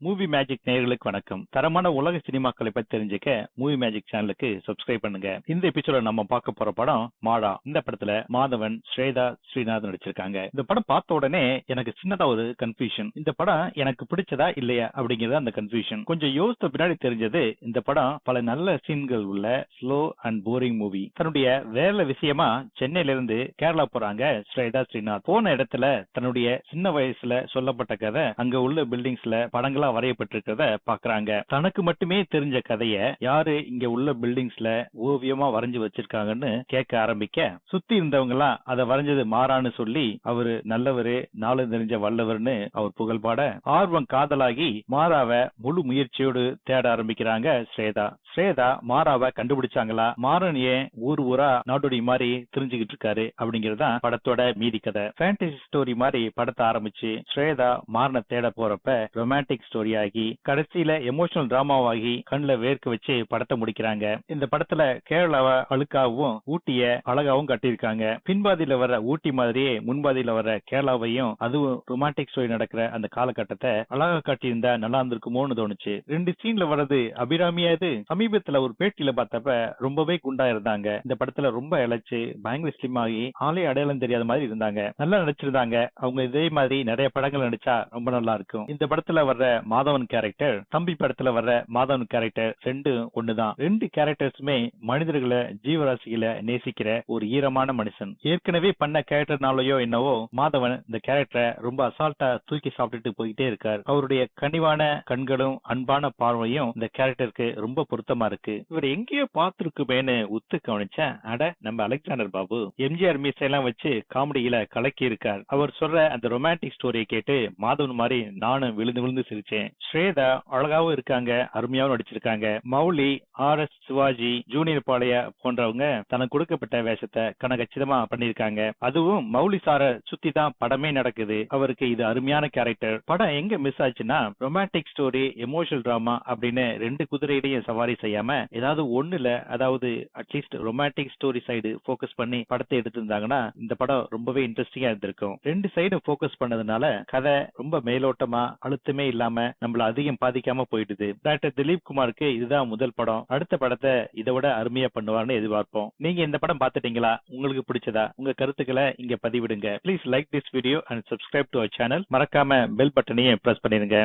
Movie magic நேயர்களுக்கு வணக்கம். தரமான உலக சினிமாக்களை பத்தி தெரிஞ்சுக்க மூவி மேஜிக் சேனலுக்கு சப்ஸ்கிரைப் பண்ணுங்க. இந்த எபிசோட நம்ம பார்க்க போற படம் மாடா. இந்த படத்துல மாதவன், ஸ்வேதா ஸ்ரீநாத் நடிச்சிருக்காங்க. இந்த படம் பார்த்த உடனே எனக்கு சின்னதா ஒரு கன்ஃபியூஷன். இந்த படம் எனக்கு பிடிச்சதா இல்லையா அப்படிங்கறது அந்த கன்ஃபியூஷன். கொஞ்சம் யோசித்த பின்னாடி தெரிஞ்சது இந்த படம் பல நல்ல சீன்கள் உள்ள ஸ்லோ அண்ட் போரிங் மூவி. தன்னுடைய வேலை விஷயமா சென்னையில இருந்து கேரளா போறாங்க ஸ்வேதா ஸ்ரீநாத். போன இடத்துல தன்னுடைய சின்ன வயசுல சொல்லப்பட்ட கதை அங்க உள்ள பில்டிங்ஸ்ல படங்களா வரையப்பட்டிருக்கிறத பாக்குறாங்க. தனக்கு மட்டுமே தெரிஞ்ச கதைய யாரு இங்க உள்ள பில்டிங்ஸ்ல ஓவியமா வரைஞ்சு வச்சிருக்காங்கன்னு கேட்க ஆரம்பிக்க, சுத்தி இருந்தவங்க எல்லாம் அதை வரைஞ்சது மாறான்னு சொல்லி அவரு நல்லவரு, நாலு தெரிஞ்ச வல்லவர்னு அவர் புகழ்பாட ஆர்வம் காதலாகி மாறாவை முழு முயற்சியோடு தேட ஆரம்பிக்கிறாங்க ஸ்வேதா. ஸ்வேதா மாறாவை கண்டுபிடிச்சாங்களா, மாறன் ஏன் ஊர் ஊரா நாடோடி மாதிரி தெரிஞ்சுக்கிட்டு இருக்காரு அப்படிங்கறதுதான் படத்தோட மீதி கதை. ஃபேண்டசி ஸ்டோரி மாதிரி படத்தை ஆரம்பிச்சு ஸ்வேதா மாறனை தேட போறப்ப ரொமான்டிக் ஸ்டோரி ஆகி கடைசியில எமோஷனல் டிராமாவாகி கண்ணுல வேர்க்க வச்சு படத்தை முடிக்கிறாங்க. இந்த படத்துல கேரளாவை அழுக்காவும் ஊட்டிய அழகாவும் கட்டியிருக்காங்க. பின்பாதியில வர்ற ஊட்டி மாதிரியே முன்பாதியில வர்ற கேரளாவையும், அதுவும் ரொமான்டிக் ஸ்டோரி நடக்கிற அந்த காலகட்டத்தை அழகா காட்டியிருந்தா நல்லா இருந்திருக்குமோன்னு தோணுச்சு. ரெண்டு சீன்ல வர்றது அபிராமியாது. சமீபத்துல ஒரு பேட்டியில பார்த்தப்ப ரொம்பவே குண்டா இருந்தாங்க. இந்த படத்துல ரொம்ப இழைச்சு பயங்கர ஸ்லிம் ஆகி ஆளே அடையாளம் தெரியாத மாதிரி இருந்தாங்க. நல்லா நடிச்சிருந்தாங்க. அவங்க இதே மாதிரி நிறைய படங்கள் நடிச்சா ரொம்ப நல்லா இருக்கும். இந்த படத்துல வர்ற மாதவன் கேரக்டர், தம்பி படத்துல வர்ற மாதவன் கேரக்டர் ரெண்டும் ஒண்ணுதான். ரெண்டு கேரக்டர்ஸுமே மனிதர்களை, ஜீவராசிகளை நேசிக்கிற ஒரு ஈரமான மனுஷன். ஏற்கனவே பண்ண கேரக்டர்னாலயோ என்னவோ மாதவன் இந்த கேரக்டரை ரொம்ப அசால்ட்டா தூக்கி சாப்பிட்டுட்டு போயிட்டே இருக்கார். அவருடைய கனிவான கண்களும் அன்பான பார்வையும் இந்த கேரக்டருக்கு ரொம்ப பொருத்தமா இருக்கு. இவர் எங்கேயோ பார்த்திருக்குமேனு உத்து கவனிச்சேன். அட, நம்ம அலெக்சாண்டர் பாபு எம்ஜிஆர் மீசையெல்லாம் வச்சு காமெடியில கலக்கி இருக்கார். அவர் சொல்ற அந்த ரொமான்டிக் ஸ்டோரியை கேட்டு மாதவன் மாதிரி நானும் விழுந்து விழுந்து சிரிச்சேன். ஸ்வேதா அழகாவும் இருக்காங்க, அருமையாவும் நடிச்சிருக்காங்க. மௌலி, ஆர்.எஸ். சிவாஜி, ஜூனியர் பாளையா போன்றவங்க தனக்கு கொடுக்கப்பட்ட வேஷத்தை கனகச்சிதமா பண்ணிருக்காங்க. அதுவும் மௌலி சார சுத்தி தான் படமே நடக்குது. அவருக்கு இது அருமையான கேரக்டர். படம் எங்க மிஸ் ஆச்சுன்னா, ரொமான்டிக் ஸ்டோரி, எமோஷனல் டிராமா அப்படின்னு ரெண்டு குதிரையிலையும் சவாரி செய்யாம ஏதாவது ஒண்ணுல, அதாவது at least romantic story side focus பண்ணி படத்தை எடுத்திருந்தாங்கன்னா இந்த படம் ரொம்பவே இன்ட்ரெஸ்டிங்கா இருந்திருக்கும். ரெண்டு சைடும் போக்கஸ் பண்ணதுனால கதை ரொம்ப மேலோட்டமா அழுத்தமே இல்லாம நம்மள அதிகம் பாதிக்காம போயிடுது. டாக்டர் திலீப் குமாருக்கு இதுதான் முதல் படம். அடுத்த படத்தை இதை விட அருமையா பண்ணுவார்னு எதிர்பார்ப்போம். நீங்க இந்த படம் பாத்துட்டீங்களா? உங்களுக்கு பிடிச்சதா? உங்க கருத்துக்களை இங்க பதிவிடுங்க. Please like this video and subscribe to our channel. மறக்காம பெல் பட்டனையும் பிரஸ் பண்ணிருங்க.